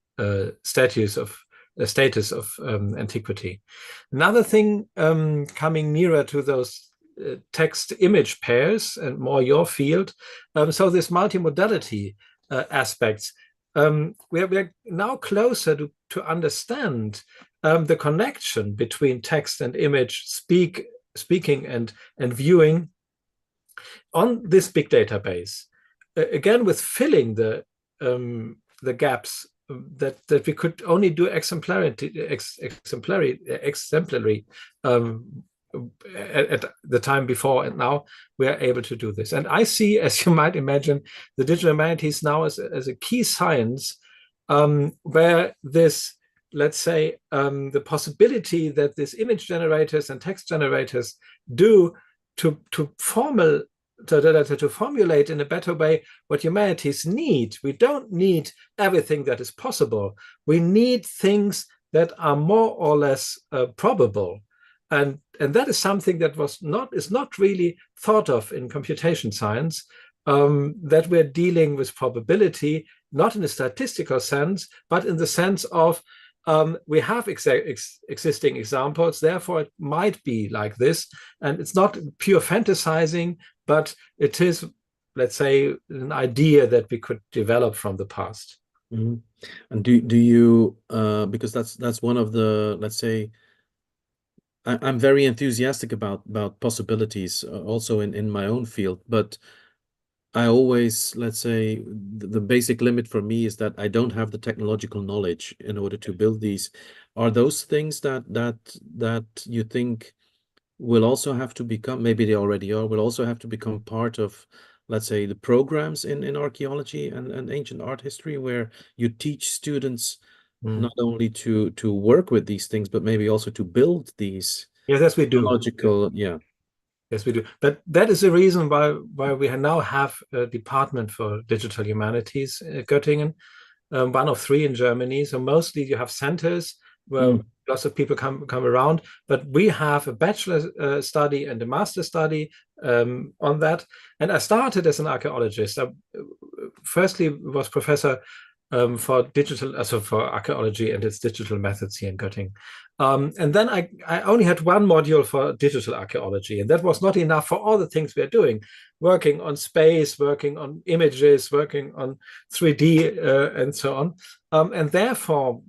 status of antiquity. Another thing coming nearer to those text-image pairs and more your field. So this multimodality aspects. We are now closer to understand the connection between text and image, speaking and viewing on this big database. Again, with filling the gaps that we could only do exemplary at the time before, and now we are able to do this. And I see, as you might imagine, the digital humanities now as a key science, where this, let's say, the possibility that these image generators and text generators do to formulate in a better way what humanities need. We don't need everything that is possible. We need things that are more or less probable. And that is something that is not really thought of in computation science, that we're dealing with probability, not in a statistical sense, but in the sense of we have existing examples, therefore it might be like this. And it's not pure fantasizing, but it is, let's say, an idea that we could develop from the past. Mm-hmm. And do you, because that's one of the, let's say, I'm very enthusiastic about possibilities also in my own field, but I always, let's say, the basic limit for me is that I don't have the technological knowledge in order to build these. Are those things that you think will also have to become, maybe they already are, will also have to become part of, let's say, the programs in archaeology and ancient art history, where you teach students not only to work with these things, but maybe also to build these Yes, we do. technological, yeah. Yes, we do. But that is the reason why we now have a department for digital humanities at Göttingen, one of 3 in Germany. So mostly you have centers where lots of people come around, but we have a bachelor study and a master study on that. And I started as an archaeologist. I firstly was professor for digital, also for archaeology and its digital methods here in Göttingen. And then I only had 1 module for digital archaeology, and that was not enough for all the things we're doing, working on space, working on images, working on 3D and so on. And therefore,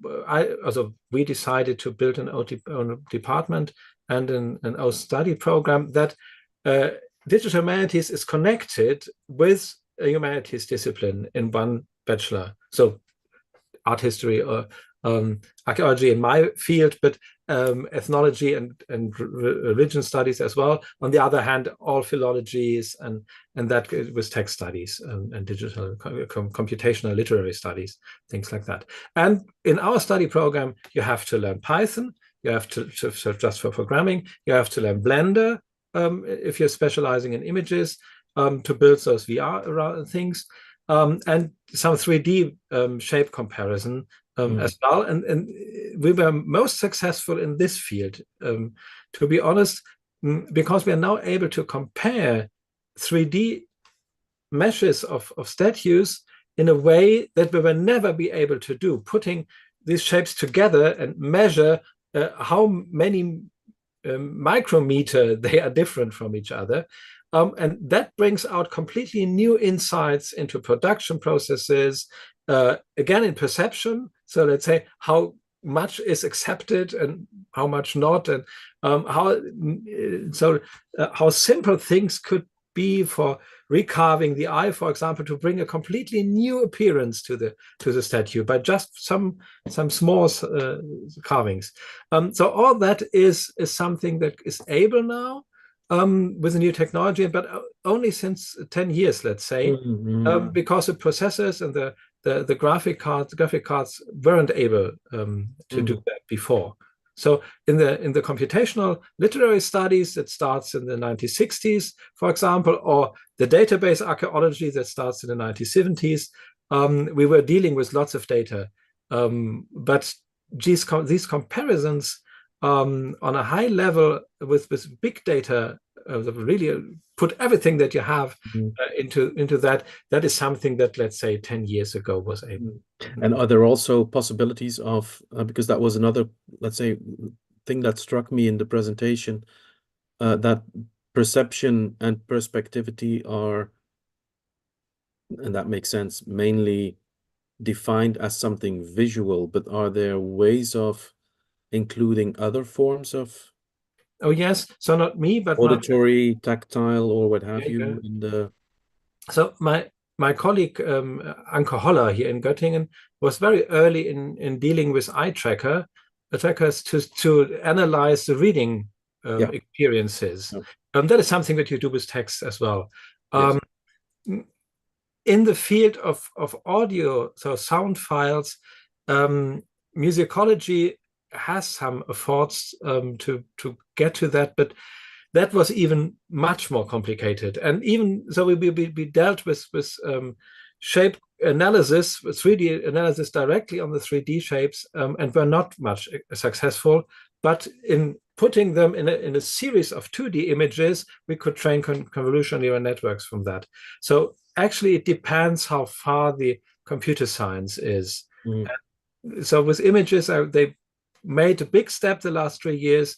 we decided to build an own department and an own study program that digital humanities is connected with a humanities discipline in one bachelor. So art history or archaeology in my field, but ethnology and religion studies as well. On the other hand, all philologies and that with text studies and digital computational literary studies, things like that. And in our study program, you have to learn Python. You have to just for programming. You have to learn Blender if you're specializing in images to build those VR around things. And some 3D shape comparison as well. And we were most successful in this field, to be honest, because we are now able to compare 3D meshes of statues in a way that we will never be able to do, putting these shapes together and measure how many micrometer they are different from each other. And that brings out completely new insights into production processes, again, in perception. So let's say how much is accepted and how much not, and how simple things could be for recarving the eye, for example, to bring a completely new appearance to the statue by just some small carvings. So all that is something that is able now with the new technology, but only since 10 years, let's say, because the processors and the graphic cards weren't able to do that before. So in the computational literary studies that starts in the 1960s, for example, or the database archaeology that starts in the 1970s, we were dealing with lots of data. But these comparisons on a high level with big data, really put everything that you have into that is something that, let's say, 10 years ago was able. And are there also possibilities of, because that was another, let's say, thing that struck me in the presentation, that perception and perspectivity are, and that makes sense, mainly defined as something visual, but are there ways of including other forms of Oh yes, so not me, but auditory, tactile, or what have you in the... So my colleague Anke Holler here in Göttingen was very early in dealing with eye trackers to analyze the reading experiences. That is something that you do with text as well. Yes. In the field of audio, so sound files, musicology has some efforts to get to that, but that was even much more complicated. And even so, we dealt with shape analysis, 3D analysis directly on the 3D shapes, and were not much successful. But in putting them in a series of 2D images, we could train convolutional neural networks from that. So actually, it depends how far the computer science is. So with images, they made a big step the last 3 years.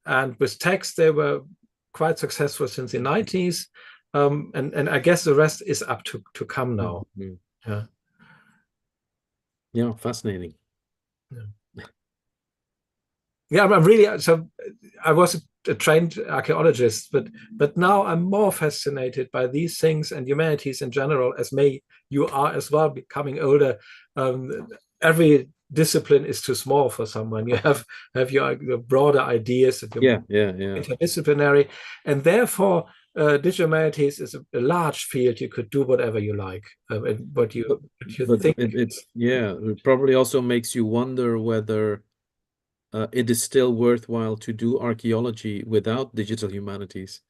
And with text, they were quite successful since the 90s. And I guess the rest is up to come now. Yeah, fascinating. Yeah, I'm really, so I was a trained archaeologist, but now I'm more fascinated by these things and humanities in general, as you are as well, becoming older. Every discipline is too small for someone. You have your broader ideas and interdisciplinary, and therefore digital humanities is a large field. You could do whatever you like, and what you think. It probably also makes you wonder whether it is still worthwhile to do archaeology without digital humanities.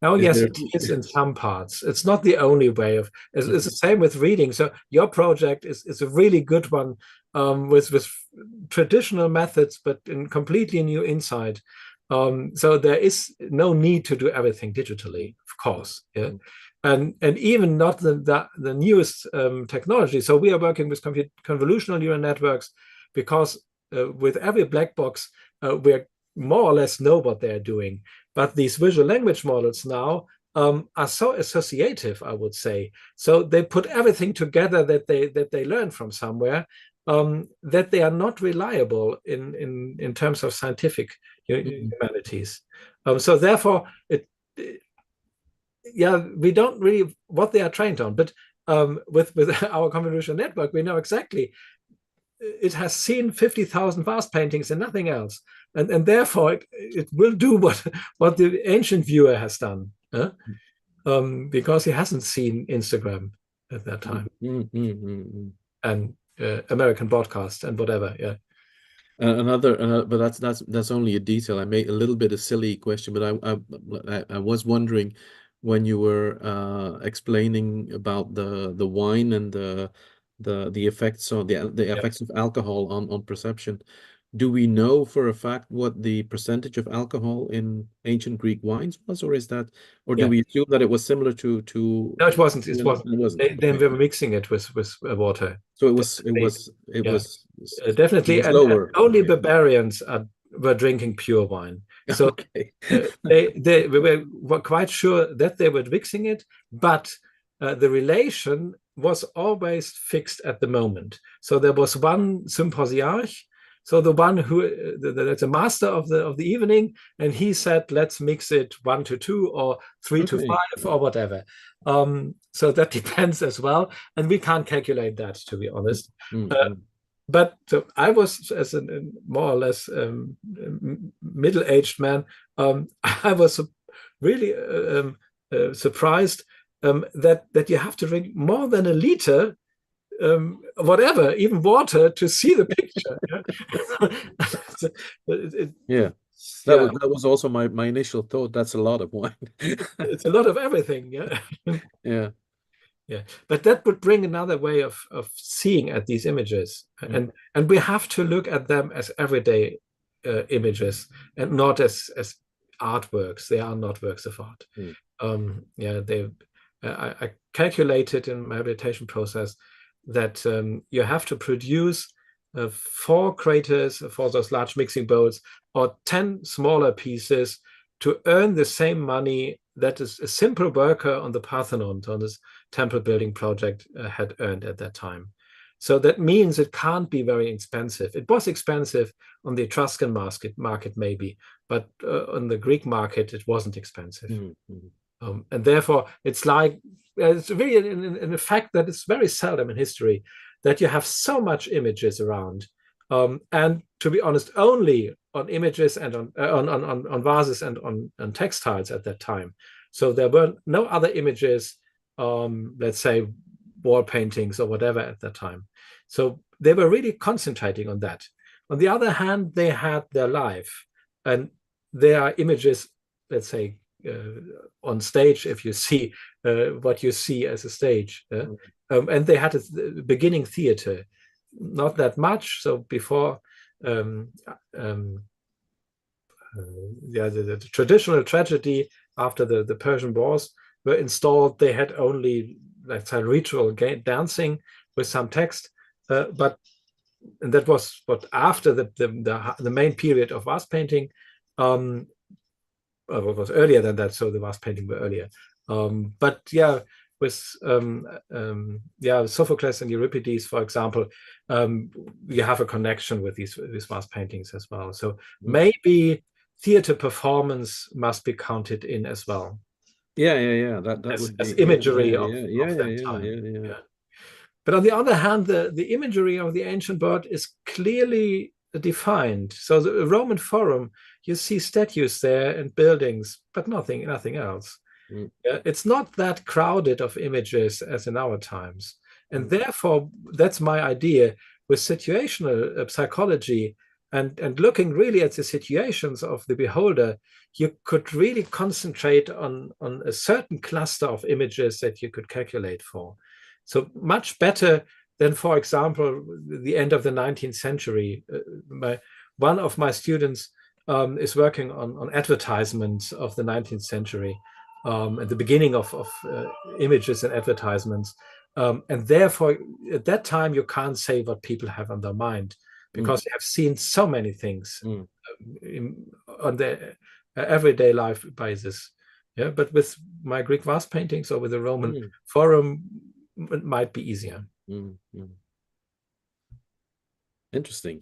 Oh, yes, it is in some parts. It's not the only way of. It's the same with reading. So your project is a really good one, with traditional methods, but in completely new insight. So there is no need to do everything digitally, of course. Yeah, and even not the newest technology. So we are working with convolutional neural networks because with every black box we more or less know what they're doing. But these visual language models now are so associative, I would say. So they put everything together that they learn from somewhere, that they are not reliable in terms of scientific humanities. So therefore, we don't really what they are trained on. But with our convolutional network, we know exactly. It has seen 50,000 vase paintings and nothing else, and therefore it will do what the ancient viewer has done, because he hasn't seen Instagram at that time, and American broadcast and whatever. Yeah. But that's only a detail. I made a little bit of silly question, but I was wondering when you were explaining about the wine and the effects on the effects of alcohol on perception. Do we know for a fact what the percentage of alcohol in ancient Greek wines was, or do we assume that it was similar to? No, it wasn't. It wasn't. They were mixing it with water. So it was definitely, and only barbarians were drinking pure wine. So they were quite sure that they were mixing it, but the relation was always fixed at the moment. So there was one symposiarch, so the one who that's a master of the evening, and he said, let's mix it 1 to 2 or 3 to 5 or whatever. So that depends as well, and we can't calculate that, to be honest. But I was, as a more or less middle-aged man, I was really surprised that you have to drink more than a liter, whatever, even water, to see the picture. That was also my initial thought. That's a lot of wine. It's a lot of everything. Yeah, but that would bring another way of seeing at these images, and we have to look at them as everyday images and not as artworks. They are not works of art. I calculated in my habilitation process that you have to produce 4 craters for those large mixing bowls or 10 smaller pieces to earn the same money that is a simple worker on the Parthenon, on this temple building project, had earned at that time. So that means it can't be very expensive. It was expensive on the Etruscan market maybe, but on the Greek market it wasn't expensive. And therefore it's like, it's really an effect that is very seldom in history, that you have so much images around, and to be honest, only on images and on vases and on textiles at that time. So there were no other images, let's say wall paintings or whatever at that time. So they were really concentrating on that. On the other hand, they had their life, and there are images, let's say, on stage, if you see what you see as a stage. And they had a beginning theater, not that much. So before the traditional tragedy after the Persian Wars were installed, they had only, let's say, ritual dancing with some text, and that was what after the main period of vase painting. Well, it was earlier than that, so the vase painting were earlier. But yeah, with Sophocles and Euripides, for example, you have a connection with these vase paintings as well. So maybe theater performance must be counted in as well. Yeah. That As would be imagery of yeah. that time. But on the other hand, the imagery of the ancient world is clearly defined. So the Roman Forum, you see statues there and buildings, but nothing else. It's not that crowded of images as in our times. And therefore, that's my idea with situational psychology and looking really at the situations of the beholder, you could really concentrate on a certain cluster of images that you could calculate for. So much better than, for example, the end of the 19th century. One of my students is working on advertisements of the 19th century, at the beginning of images and advertisements. And therefore, at that time, you can't say what people have on their mind because they have seen so many things on their everyday life basis. Yeah, but with my Greek vase paintings or with the Roman Forum, it might be easier. Interesting.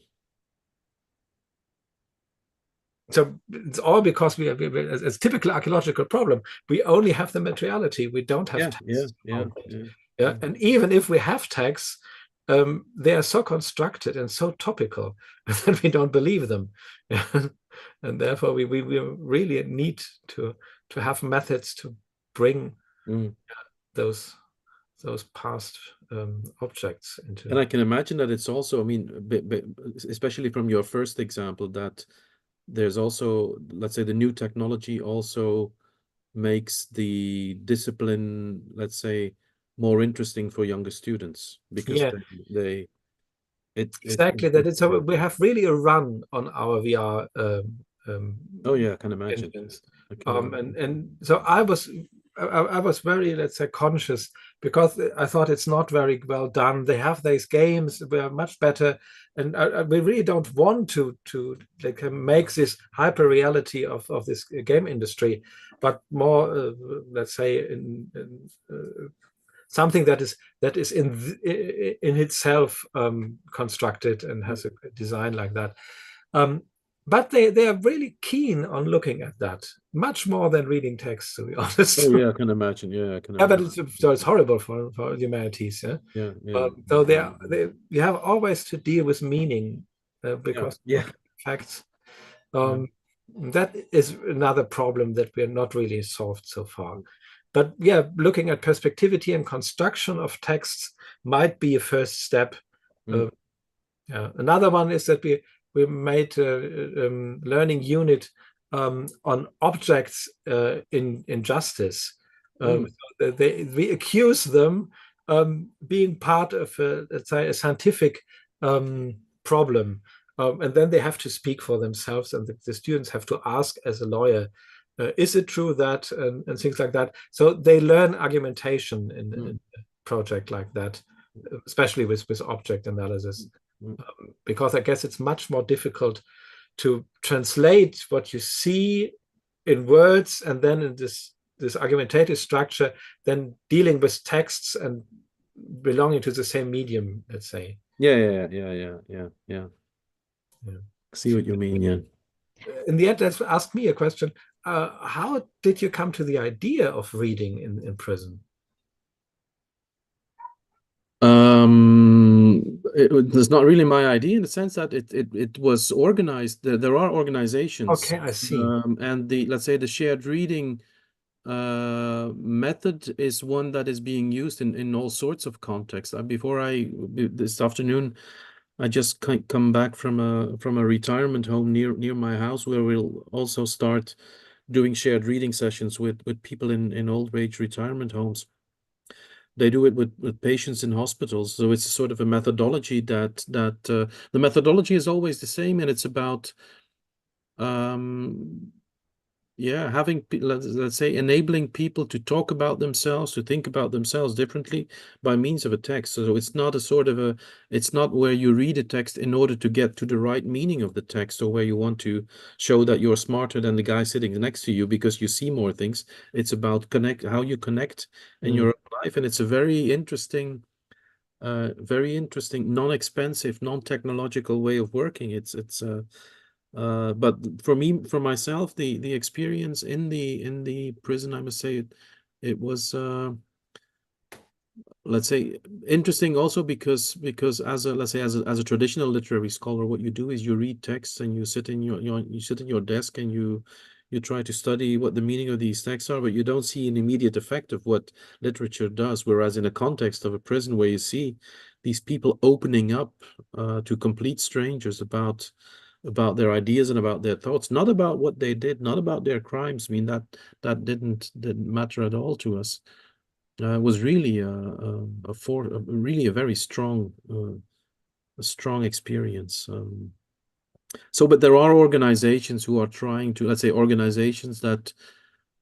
So it's all because we as typical archaeological problem, we only have the materiality. We don't have texts. Yeah. And even if we have texts, they are so constructed and so topical that we don't believe them. And therefore we really need to have methods to bring those past objects into. And I can imagine that it's also, I mean, especially from your first example, that there's also, let's say, the new technology also makes the discipline, let's say, more interesting for younger students because exactly that is. So we have really a run on our VR. Oh yeah, I can imagine. And so I was very, let's say, conscious because I thought it's not very well done. They have these games, they are much better, and we really don't want to like make this hyper reality of this game industry, but more, let's say, in something that is in itself constructed and has a design like that. But they are really keen on looking at that much more than reading text, to be honest. Oh yeah, I can imagine. Yeah, I can imagine. But it's horrible for humanities. So you have always to deal with meaning because facts. That is another problem that we are not really solved so far. But yeah, looking at perspectivity and construction of texts might be a first step. Another one is that we made a learning unit on objects in justice. We accuse them being part of let's say a scientific problem, and then they have to speak for themselves, and the students have to ask as a lawyer, is it true that, and things like that. So they learn argumentation in a project like that, especially with object analysis. Because I guess it's much more difficult to translate what you see in words and then in this argumentative structure, than dealing with texts and belonging to the same medium, let's say. Yeah. See what you mean, yeah. In the end, let's ask me a question. How did you come to the idea of reading in prison? It was not really my idea in the sense that it was organized. There are organizations. Okay, I see. And let's say the shared reading method is one that is being used in all sorts of contexts. This afternoon, I just come back from a retirement home near my house, where we'll also start doing shared reading sessions with people in old age retirement homes. They do it with patients in hospitals. So it's sort of a methodology that the methodology is always the same, and it's about having, let's say, enabling people to talk about themselves, to think about themselves differently by means of a text. So it's not it's not where you read a text in order to get to the right meaning of the text, or where you want to show that you're smarter than the guy sitting next to you because you see more things. It's about how you connect in your life. And it's a very interesting, non-expensive, non-technological way of working. But for myself, the experience in the prison, I must say, it was let's say interesting also because as a traditional literary scholar, what you do is you read texts and you sit in your desk and you try to study what the meaning of these texts are, but you don't see an immediate effect of what literature does. Whereas in a context of a prison where you see these people opening up to complete strangers about their ideas and about their thoughts, not about what they did, not about their crimes. I mean, that didn't matter at all to us. Was really really a very strong experience. But there are organizations who are trying to, let's say, organizations that,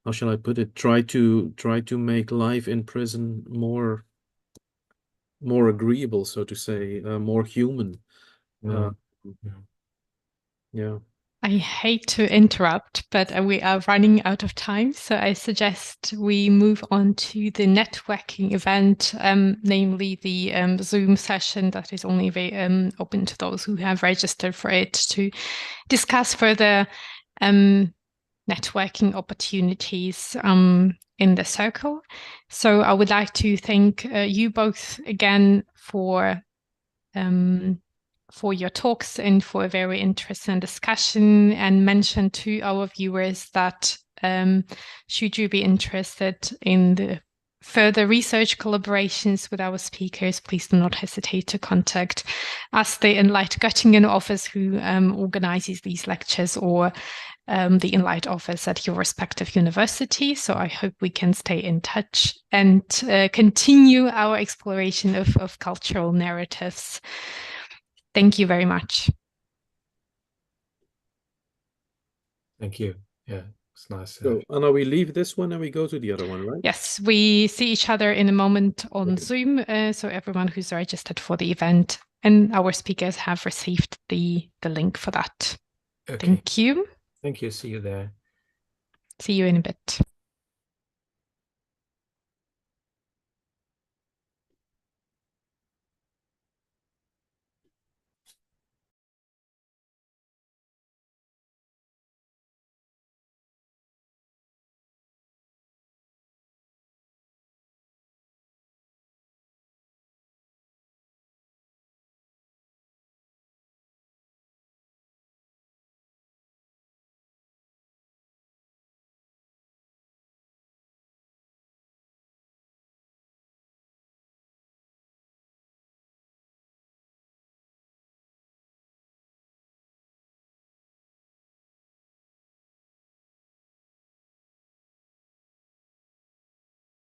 how shall I put it, try to make life in prison more agreeable, so to say, more human. Yeah. I hate to interrupt, but we are running out of time. So I suggest we move on to the networking event, namely the Zoom session that is only open to those who have registered for it, to discuss further networking opportunities in the circle. So I would like to thank you both again for your talks and for a very interesting discussion, and mention to our viewers that should you be interested in the further research collaborations with our speakers, please do not hesitate to contact us, the ENLIGHT Göttingen office, who organizes these lectures, or the ENLIGHT office at your respective university. So I hope we can stay in touch and continue our exploration of cultural narratives. Thank you very much. Thank you. Yeah, it's nice. So, Anna, we leave this one and we go to the other one, right? Yes, we see each other in a moment on Zoom. So everyone who's registered for the event and our speakers have received the link for that. Okay. Thank you. Thank you. See you there. See you in a bit.